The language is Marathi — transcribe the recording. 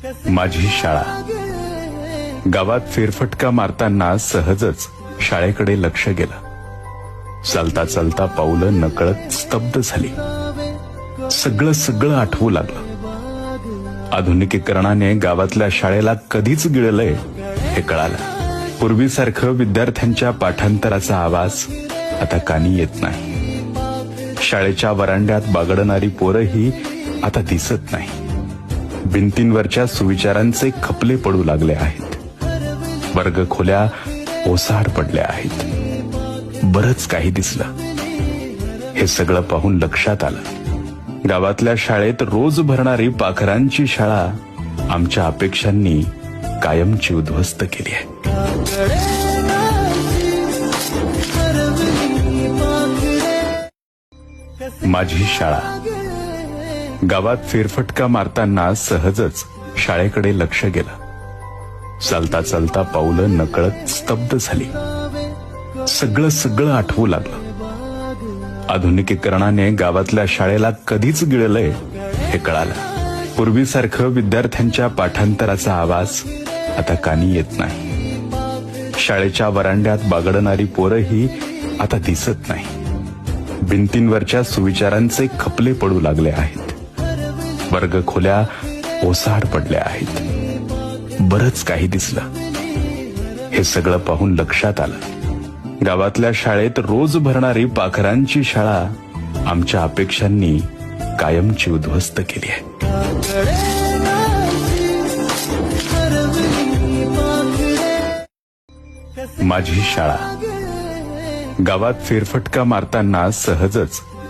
माझी शाळा. गावात फेरफटका मारताना सहजच शाळेकडे लक्ष गेलं. चालता चालता पावलं नकळत स्तब्ध झाली. सगळं आठवू लागलं. आधुनिकीकरणाने गावातल्या शाळेला कधीच गिळलंय हे कळालं. पूर्वीसारखं विद्यार्थ्यांच्या पाठांतराचा आवाज आता कानी येत नाही. शाळेच्या वरांड्यात बागडणारी पोरंही आता दिसत नाही. भिंतींवरच्या सुविचारांचे खपले पडू लागले आहेत. वर्गखोल्या ओसाड पडल्या आहेत. बरंच काही दिसलं. हे सगळं पाहून लक्षात आलं, गावातल्या शाळेत रोज भरणारी पाखरांची शाळा आमच्या अपेक्षांनी कायमची उद्ध्वस्त केली आहे. माझी शाळा. गावात फेरफटका मारताना सहजच शाळेकडे लक्ष गेलं. चालता चालता पावलं नकळत स्तब्ध झाली. सगळं आठवू लागलं. आधुनिकीकरणाने गावातल्या शाळेला कधीच गिळलंय हे कळालं. पूर्वीसारखं विद्यार्थ्यांच्या पाठांतराचा आवाज आता कानी येत नाही. शाळेच्या वरांड्यात बागडणारी पोरंही आता दिसत नाही. भिंतींवरच्या सुविचारांचे खपले पडू लागले आहेत. वर्गखोल्या ओसाड पडल्या आहेत. बरंच काही दिसलं. हे सगळं पाहून लक्षात आलं, गावातल्या शाळेत रोज भरणारी पाखरांची शाळा आमच्या अपेक्षांनी कायमची उद्ध्वस्त केली आहे. माझी शाळा. गावात फेरफटका मारताना सहजच